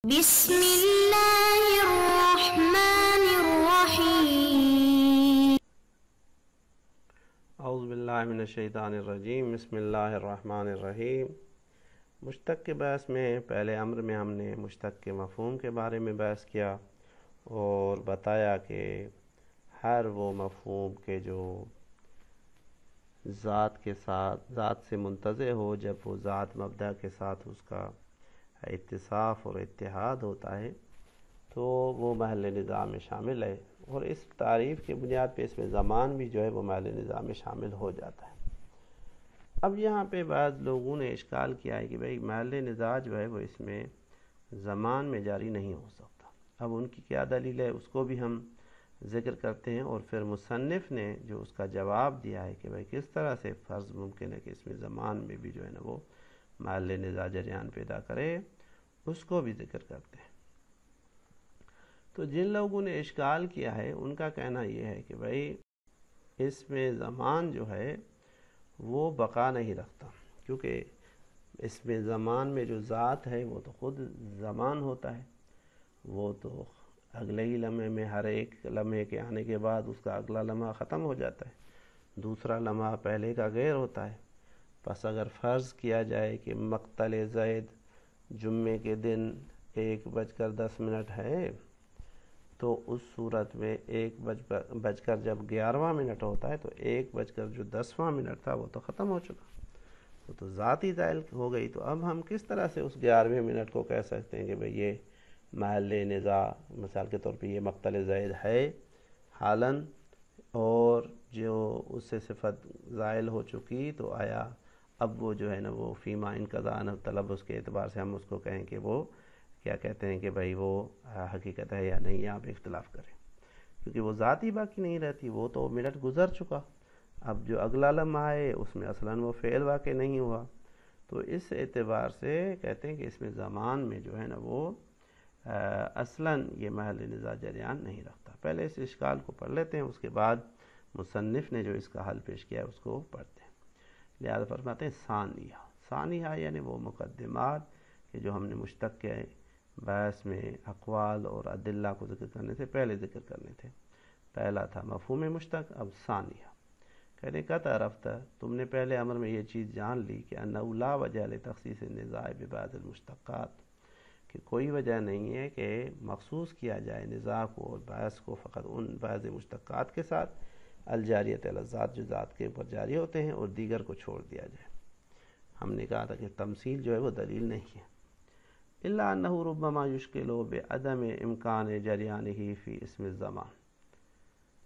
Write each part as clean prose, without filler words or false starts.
بسم اللہ الرحمن الرحیم۔ اعوذ باللہ من الشیطان الرجیم، بسم اللہ الرحمن الرحیم۔ مشتق کے بحث میں پہلے امر میں ہم نے مشتق کے مفہوم کے بارے میں بحث کیا اور بتایا کہ ہر وہ مفہوم کے جو ذات کے ساتھ ذات سے منتزع ہو، جب وہ ذات مبدأ کے ساتھ اس کا اتصاف اور اتحاد ہوتا ہے تو وہ محل نظام میں شامل ہے، اور اس تعریف کی بنیاد پہ اس میں زمان بھی جو ہے وہ محل نظام میں شامل ہو جاتا ہے۔ اب یہاں پہ بعض لوگوں نے اشکال کیا ہے کہ بھئی محل نزاع جو ہے وہ اس میں زمان میں جاری نہیں ہو سکتا۔ اب ان کی کیا دلیل ہے اس کو بھی ہم ذکر کرتے ہیں، اور پھر مصنف نے جو اس کا جواب دیا ہے کہ بھئی کس طرح سے فرض ممکن ہے کہ اس میں زمان میں بھی جو ہے نا وہ محل نزاع جریان پیدا کرے، اس کو بھی ذکر کرتے ہیں۔ تو جن لوگوں نے اشکال کیا ہے ان کا کہنا یہ ہے کہ بھئی اس میں زمان جو ہے وہ بقا نہیں رکھتا، کیونکہ اس میں زمان میں جو ذات ہے وہ تو خود زمان ہوتا ہے، وہ تو اگلے ہی لمحے میں ہر ایک لمحے کے آنے کے بعد اس کا اگلا لمحہ ختم ہو جاتا ہے، دوسرا لمحہ پہلے کا غیر ہوتا ہے۔ پس اگر فرض کیا جائے کہ مقتل زید جمعے کے دن 1:10 ہے، تو اس صورت میں 1:11 ہوتا ہے، تو 1:10 تھا وہ تو ختم ہو چکا، وہ تو ذات ہی زائل ہو گئی۔ تو اب ہم کس طرح سے اس 11ویں منٹ کو کہہ سکتے ہیں کہ بھئی یہ محل نزاع، مثال کے طور پہ یہ مقتل زید ہے حالاً، اور جو اس سے صفت زائل ہو چکی، تو آیا اب وہ جو ہے نا وہ فیما انقضاء عنہ تلبس کے اعتبار سے ہم اس کو کہیں کہ وہ کیا کہتے ہیں کہ بھئی وہ حقیقت ہے یا نہیں، آپ اختلاف کریں، کیونکہ وہ ذات ہی باقی نہیں رہتی، وہ تو منٹ گزر چکا۔ اب جو اگلا لمحہ ہے اس میں اصلاً وہ فعل واقع نہیں ہوا، تو اس اعتبار سے کہتے ہیں کہ اس میں زمان میں جو ہے نا وہ اصلاً یہ محل نزاع جریان نہیں رکھتا۔ پہلے اس اشکال کو پڑھ لیتے ہیں، اس کے بعد مصنف نے جو اس کا حل پیش کیا ہے اس کو پڑھتے ہیں۔ لہذا فرماتے ہیں ثانیہ یعنی وہ مقدمات کہ جو ہم نے مشتق کے بحث میں اقوال اور ادلہ کو ذکر کرنے سے پہلے ذکر کرنے تھے۔ پہلا تھا مفہوم مشتق، اب ثانیہ کہتے ہیں قد عرفت، تم نے پہلے امر میں یہ چیز جان لی کہ انہ لا وجہ لتخصیص النزاع ببعض المشتقات، کہ کوئی وجہ نہیں ہے کہ مخصوص کیا جائے نزاع کو اور بحث کو فقط ان بعض مشتقات کے ساتھ الجاریت علی الذات جو ذات کے اوپر جاری ہوتے ہیں، اور دیگر کو چھوڑ دیا جائے۔ ہم نے کہا تھا کہ تمثیل جو ہے وہ دلیل نہیں ہے، الا انہ ربما یشکل بعدم امکان جریانہ فی اسم الزمان،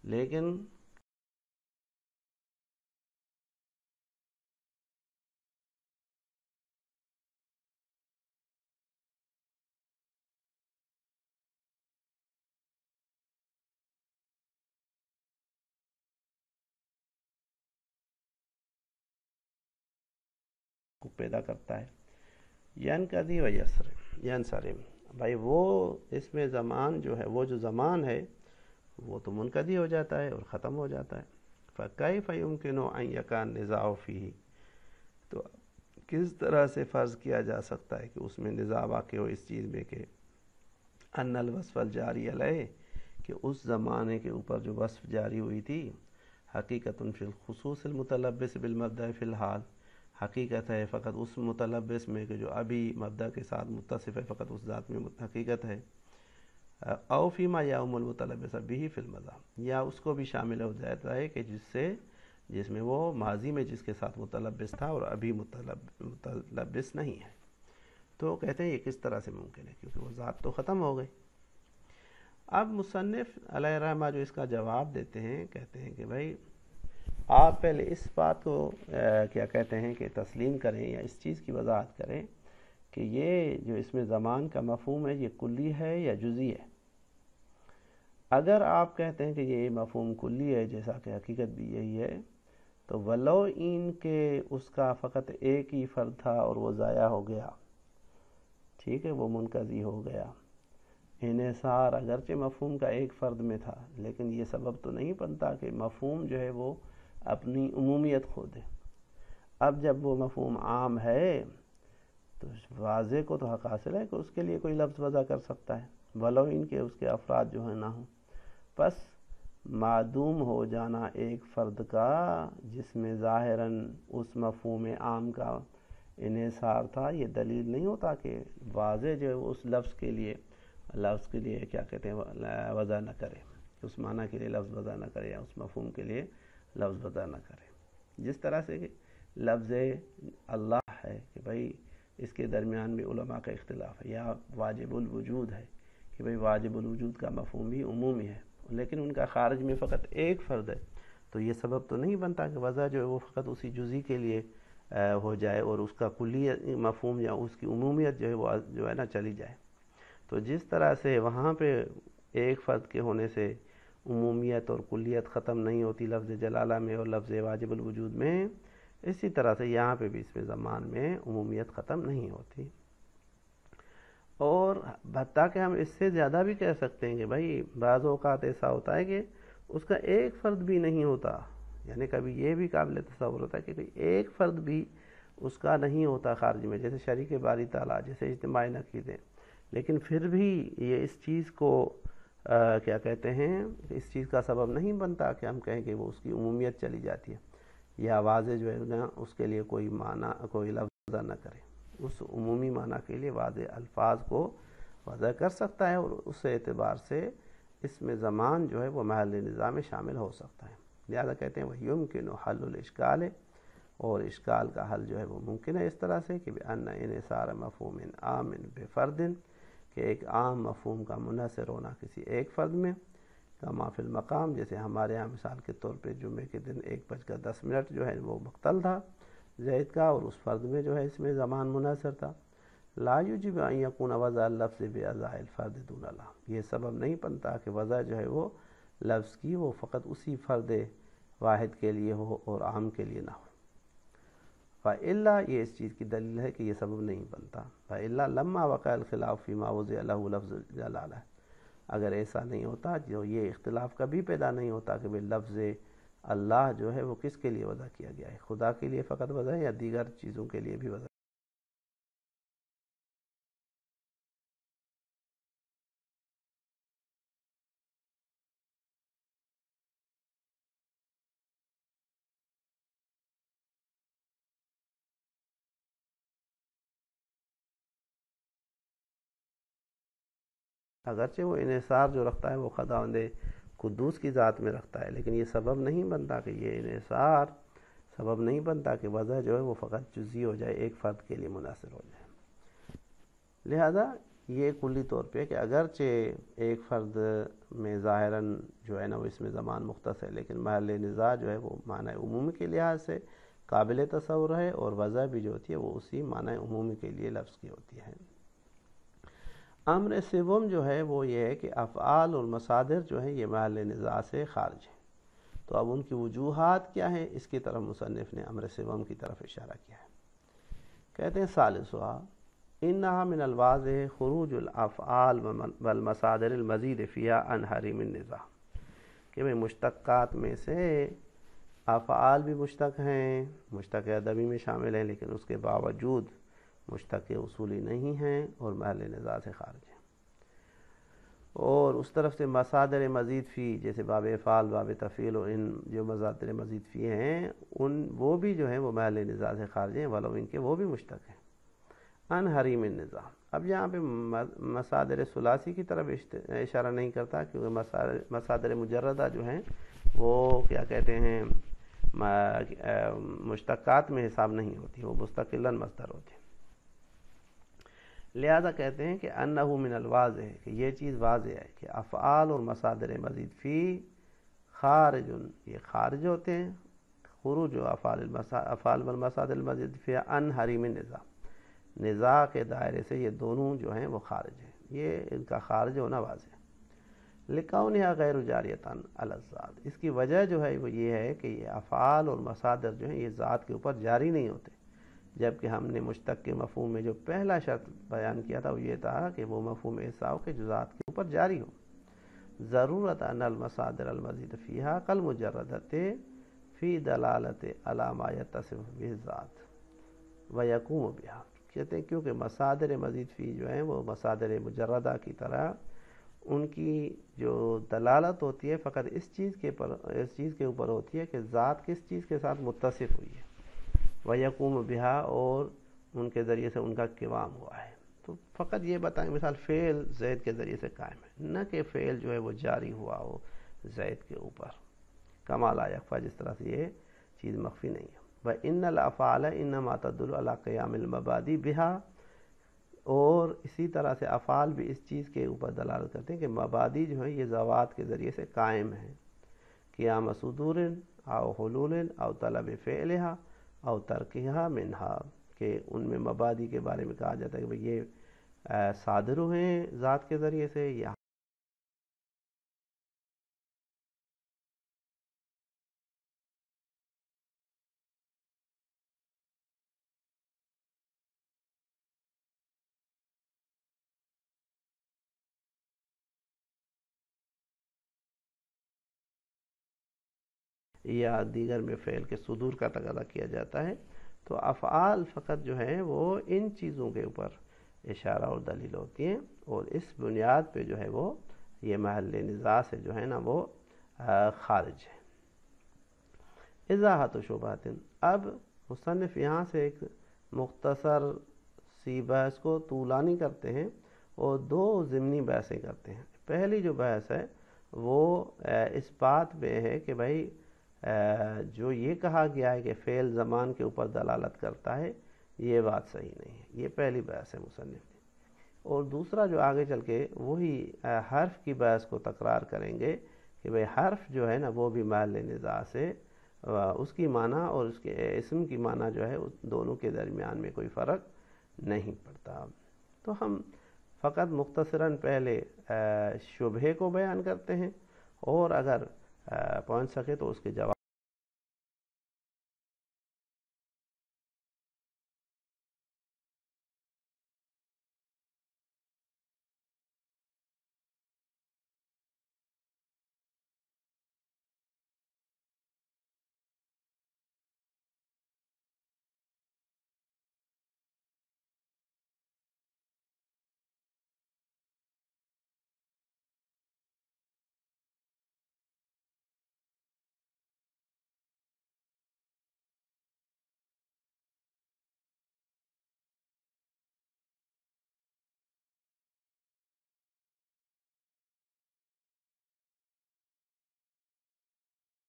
لیکن پیدا کرتا ہے ینقضی و ینصرم، بھائی وہ اس میں زمان جو ہے، وہ جو زمان ہے وہ تو منقضی ہو جاتا ہے اور ختم ہو جاتا ہے۔ فکیف یمکن ان یقع النزاع فیہ، تو کس طرح سے فرض کیا جا سکتا ہے کہ اس میں نزاع واقع ہو اس چیز میں کہ ان الوصف الجاری علیہ، کہ اس زمانے کے اوپر جو وصف جاری ہوئی تھی حقیقت فی الخصوص المتلبس بالمبدأ فی الحال، حقیقت ہے فقط اس متلبس میں کہ جو ابھی مبدأ کے ساتھ متصف ہے، فقط اس ذات میں حقیقت ہے، او فیما یعم المتلبس بہ فی المضی، یا اس کو بھی شامل ہو جاتا ہے کہ جس میں وہ ماضی میں جس کے ساتھ متلبس تھا اور ابھی متلبس نہیں ہے۔ تو کہتے ہیں یہ کس طرح سے ممکن ہے، کیونکہ وہ ذات تو ختم ہو گئی۔ اب مصنف علیہ رحمہ جو اس کا جواب دیتے ہیں، کہتے ہیں کہ بھائی آپ پہلے اس بات کو کیا کہتے ہیں کہ تسلیم کریں یا اس چیز کی وضاحت کریں کہ یہ جو اس میں زمان کا مفہوم ہے یہ کلی ہے یا جزئی ہے۔ اگر آپ کہتے ہیں کہ یہ مفہوم کلی ہے، جیسا کہ حقیقت بھی یہی ہے، تو ولو ان کے اس کا فقط ایک ہی فرد تھا اور وہ ضائع ہو گیا، ٹھیک ہے، وہ منقضی ہو گیا، انحصار اگرچہ مفہوم کا ایک فرد میں تھا، لیکن یہ سبب تو نہیں بنتا کہ مفہوم جو ہے وہ اپنی عمومیت کھو دے۔ اب جب وہ مفہوم عام ہے تو واضح کو تو حق حاصل ہے کہ اس کے لیے کوئی لفظ وضع کر سکتا ہے، ولو ان کے اس کے افراد جو ہیں نہ ہوں۔ پس معدوم ہو جانا ایک فرد کا جس میں ظاہراً اس مفہوم عام کا انحصار تھا، یہ دلیل نہیں ہوتا کہ واضح جو ہے اس لفظ کے لیے کیا کہتے ہیں وضع نہ کرے، اس معنی کے لیے لفظ وضع نہ کرے یا اس مفہوم کے لیے لفظ وضع نہ کرے۔ جس طرح سے کہ لفظ اللہ ہے کہ بھائی اس کے درمیان بھی علماء کا اختلاف ہے، یا واجب الوجود ہے کہ بھائی واجب الوجود کا مفہوم بھی عمومی ہے، لیکن ان کا خارج میں فقط ایک فرد ہے، تو یہ سبب تو نہیں بنتا کہ وضع جو ہے وہ فقط اسی جزئی کے لیے ہو جائے اور اس کا کلی مفہوم یا اس کی عمومیت جو ہے وہ جو ہے نا چلی جائے۔ تو جس طرح سے وہاں پہ ایک فرد کے ہونے سے عمومیت اور کلیت ختم نہیں ہوتی لفظ جلالہ میں اور لفظ واجب الوجود میں، اسی طرح سے یہاں پہ بھی اس میں زمان میں عمومیت ختم نہیں ہوتی۔ اور حتیٰ کہ ہم اس سے زیادہ بھی کہہ سکتے ہیں کہ بھائی بعض اوقات ایسا ہوتا ہے کہ اس کا ایک فرد بھی نہیں ہوتا، یعنی کبھی یہ بھی قابل تصور ہوتا ہے کہ کوئی ایک فرد بھی اس کا نہیں ہوتا خارج میں، جیسے شریک باری تعالیٰ، جیسے اجتماعی عقیدے، لیکن پھر بھی یہ اس چیز کو کیا کہتے ہیں، اس چیز کا سبب نہیں بنتا کہ ہم کہیں کہ وہ اس کی عمومیت چلی جاتی ہے، یا واضح جو ہے نا اس کے لیے کوئی معنی کوئی لفظ نہ کرے، اس عمومی معنی کے لیے واضح الفاظ کو وضع کر سکتا ہے، اور اس اعتبار سے اس میں زمان جو ہے وہ محل نزاع میں شامل ہو سکتا ہے۔ لہذا کہتے ہیں وہ یمکن حل الاشکال، اور اشکال کا حل جو ہے وہ ممکن ہے اس طرح سے کہ بأن انحصار مفہوم عام بفرد، کہ ایک عام مفہوم کا منحصر ہونا کسی ایک فرد میں، کما فی المقام، جیسے ہمارے یہاں مثال کے طور پہ جمعے کے دن 1:10 جو ہے وہ مقتل تھا زید کا، اور اس فرد میں جو ہے اس میں زمان منحصر تھا۔ لا یجب ان یکون وضع اللفظ باعضاء الفرد دون اللہ، یہ سبب نہیں بنتا کہ وضع جو ہے وہ لفظ کی وہ فقط اسی فرد واحد کے لیے ہو اور عام کے لیے نہ ہو۔ فإلا، یہ اس چیز کی دلیل ہے کہ یہ سبب نہیں بنتا۔ فإلا لما وقع الخلاف فيما وضع له لفظ جلالہ، اگر ایسا نہیں ہوتا، جو یہ اختلاف کبھی پیدا نہیں ہوتا کہ لفظ اللہ جو ہے وہ کس کے لیے وضع کیا گیا ہے، خدا کے لیے فقط وضع ہے یا دیگر چیزوں کے لیے بھی وضع۔ اگرچہ وہ انحصار جو رکھتا ہے وہ خداوند قدوس کی ذات میں رکھتا ہے، لیکن یہ سبب نہیں بنتا کہ یہ انحصار سبب نہیں بنتا کہ وضع جو ہے وہ فقط جزئی ہو جائے، ایک فرد کے لیے منحصر ہو جائے۔ لہذا یہ کلی طور پہ کہ اگرچہ ایک فرد میں ظاہراً جو ہے نا وہ اس میں زمان مختص ہے، لیکن محل نزاع جو ہے وہ معنی عمومی کے لحاظ سے قابل تصور ہے، اور وضع بھی جو ہوتی ہے وہ اسی معنی عمومی کے لیے لفظ کی ہوتی ہے۔ امر سوم جو ہے وہ یہ ہے کہ افعال اور مصادر جو ہیں یہ محل نزاع سے خارج ہیں، تو اب ان کی وجوہات کیا ہیں، اس کی طرف مصنف نے امر سوم کی طرف اشارہ کیا ہے۔ کہتے ہیں ثالثھا انہا من الواضح خروج الافعال والمصادر المزید فیہا عن حریم النزاع، کہ میں مشتقات میں سے افعال بھی مشتق ہیں، مشتق ادبی میں شامل ہیں، لیکن اس کے باوجود مشتق اصولی نہیں ہیں اور محل نزاع سے خارج ہیں، اور اس طرف سے مصادر مزید فی، جیسے باب افعال، باب تفعیل، اور ان جو مصادر مزید فی ہیں وہ بھی جو ہیں وہ محل نزاع سے خارج ہیں، ولو ان کے وہ بھی مشتق ہیں ان حریم النزاع۔ اب یہاں پہ مصادر ثلاثی کی طرف اشارہ نہیں کرتا، کیونکہ مصادر مجردہ جو ہیں وہ کیا کہتے ہیں مشتقات میں حساب نہیں ہوتی، وہ مستقلاً مصدر ہوتی ہیں۔ لہذا کہتے ہیں کہ انہو من الواضح، کہ یہ چیز واضح ہے کہ افعال اور مصادر مزید فی خارج، یہ خارج ہوتے ہیں، خروج افعال والمصادر المزید فی عن حریم النزاع، نزاع کے دائرے سے یہ دونوں جو ہیں وہ خارج ہیں، یہ ان کا خارج ہونا واضح ہے۔ لکونھا غیر جاریۃ علی الذات، اس کی وجہ جو ہے وہ یہ ہے کہ یہ افعال اور مصادر جو ہیں یہ ذات کے اوپر جاری نہیں ہوتے، جبکہ ہم نے مشتق کے مفہوم میں جو پہلا شرط بیان کیا تھا وہ یہ تھا کہ وہ مفہوم ایسا ہو کہ جو ذات کے اوپر جاری ہو۔ ضرورت ان المصادر المزید فیہا کالمجردۃ فی دلالت علی ما یتصف بہ الذات ویقوم بہا، کہتے ہیں کیونکہ مصادر مزید فی جو ہیں وہ مصادر مجردہ کی طرح ان کی جو دلالت ہوتی ہے فقط اس چیز کے اوپر ہوتی ہے کہ ذات کس چیز کے ساتھ متصف ہوئی ہے، وَيَقُومُ بِهَا، اور ان کے ذریعے سے ان کا قیام ہوا ہے. تو فقط یہ بتائیں مثال فعل زید کے ذریعے سے قائم ہے، نہ کہ فعل جو ہے وہ جاری ہوا ہو زید کے اوپر، کما لا یخفیٰ، جس طرح سے یہ چیز مخفی نہیں ہے. وَإِنَّ الْأَفْعَالَ إِنَّمَا تَدُلُّ عَلَىٰ قِيَامِ الْمَبَادِئِ بِهَا، اور اسی طرح سے افعال بھی اس چیز کے اوپر دلالت کرتے ہیں کہ مبادی جو ہیں یہ ذوات کے ذریعے سے قائم ہیں، قیام صدور او حلول او طلب فعلها او ترکها منها، کہ ان میں مبادی کے بارے میں کہا جاتا ہے کہ یہ صادر ہوئے ہیں ذات کے ذریعے سے، یا دیگر میں فعل کے صدور کا تقاضا کیا جاتا ہے. تو افعال فقط جو ہیں وہ ان چیزوں کے اوپر اشارہ اور دلیل ہوتی ہیں، اور اس بنیاد پہ جو ہے وہ یہ محل نزاع سے جو ہے نا وہ خارج ہے. اضاحت و شبہات، اب مصنف یہاں سے ایک مختصر سی بحث کو طولانی کرتے ہیں اور دو ضمنی بحثیں کرتے ہیں. پہلی جو بحث ہے وہ اس بات پہ ہے کہ بھائی جو یہ کہا گیا ہے کہ فعل زمان کے اوپر دلالت کرتا ہے، یہ بات صحیح نہیں ہے. یہ پہلی بحث ہے مصنف کی. اور دوسرا جو آگے چل کے وہی حرف کی بحث کو تکرار کریں گے کہ بھئی حرف جو ہے نا وہ بھی محل نزاع سے اس کی معنی اور اس کے اسم کی معنی جو ہے دونوں کے درمیان میں کوئی فرق نہیں پڑتا. تو ہم فقط مختصراً پہلے شبہے کو بیان کرتے ہیں، اور اگر پہنچ سکے تو اس کے جواب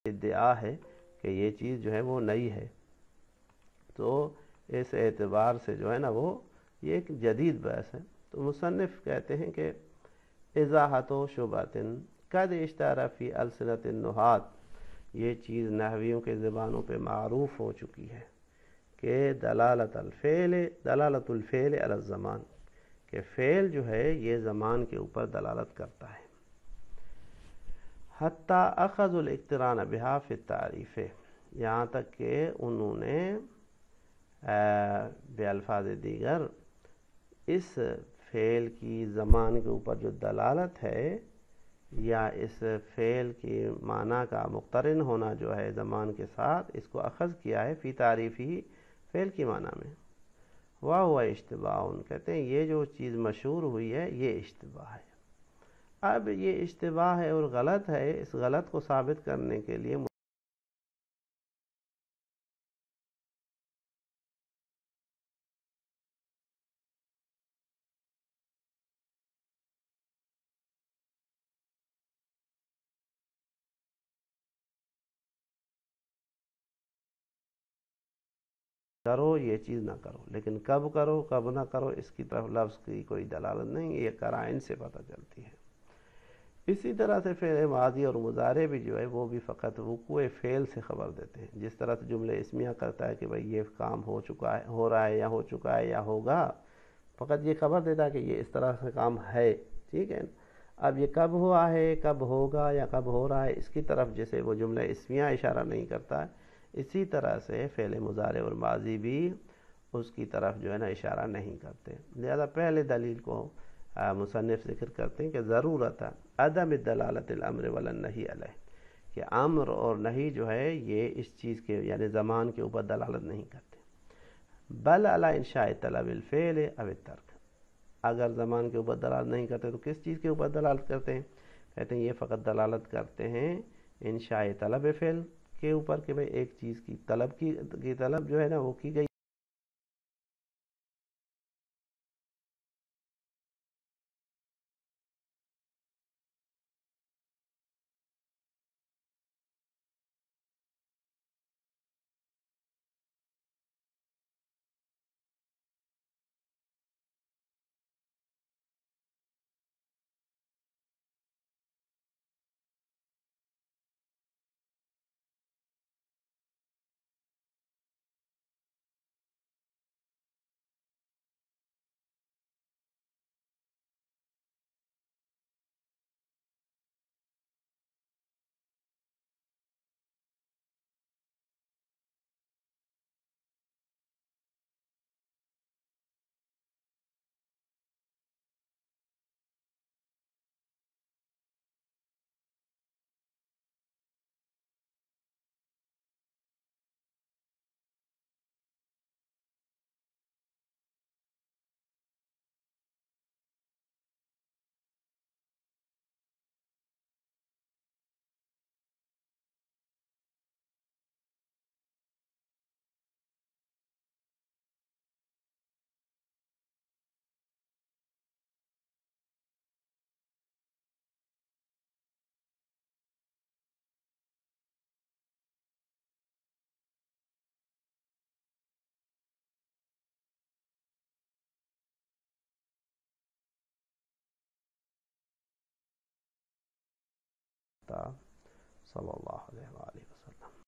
ادعا ہے کہ یہ چیز جو ہے وہ نئی ہے. تو اس اعتبار سے جو ہے نا وہ یہ ایک جدید بحث ہے. تو مصنف کہتے ہیں کہ اضاحت و شبہات قد اشتہر فی السنۃ النحات، یہ چیز نحویوں کے زبانوں پہ معروف ہو چکی ہے کہ دلالت الفعل علی الزمان، کہ فعل جو ہے یہ زمان کے اوپر دلالت کرتا ہے. حتیٰ اخذ الاقتران بہا فی التعریف، یہاں تک کہ انہوں نے بے الفاظ دیگر اس فعل کی زمان کے اوپر جو دلالت ہے یا اس فعل کی معنی کا مقترن ہونا جو ہے زمان کے ساتھ، اس کو اخذ کیا ہے فی تعریف ہی، فعل کی معنی میں. وہو اشتباہ، کہتے ہیں یہ جو چیز مشہور ہوئی ہے یہ اشتباہ ہے. اب یہ اشتباہ ہے اور غلط ہے، اس غلط کو ثابت کرنے کے لیے کرو یہ چیز نہ کرو، لیکن کب کرو کب نہ کرو اس کی طرف لفظ کی کوئی دلالت نہیں، یہ قرائن سے پتہ چلتی ہے. اسی طرح سے فعل ماضی اور مضارع بھی جو ہے وہ بھی فقط وقوع فعل سے خبر دیتے ہیں. جس طرح سے جملے اسمیہ کرتا ہے کہ بھئی یہ کام ہو چکا ہے، ہو رہا ہے یا ہو چکا ہے یا ہوگا، فقط یہ خبر دیتا ہے کہ یہ اس طرح سے کام ہے. ٹھیک ہے، اب یہ کب ہوا ہے، کب ہوگا یا کب ہو رہا ہے، اس کی طرف جیسے وہ جملہ اسمیہ اشارہ نہیں کرتا ہے، اسی طرح سے فعل مضارع اور ماضی بھی اس کی طرف جو ہے نا اشارہ نہیں کرتے. لہذا پہلے دلیل کو مصنف ذکر کرتے ہیں کہ ضرورت عدم دلالت الامر والنہی علیہ، کہ امر اور نہی جو ہے یہ اس چیز کے یعنی زمان کے اوپر دلالت نہیں کرتے، بل علی انشاء طلب الفعل او الترک، اگر زمان کے اوپر دلالت نہیں کرتے تو کس چیز کے اوپر دلالت کرتے ہیں؟ کہتے ہیں یہ فقط دلالت کرتے ہیں انشاء طلب فعل کے اوپر کہ بھئی ایک چیز کی طلب جو ہے نا وہ کی گئی صلی اللہ علیہ وآلہ وسلم.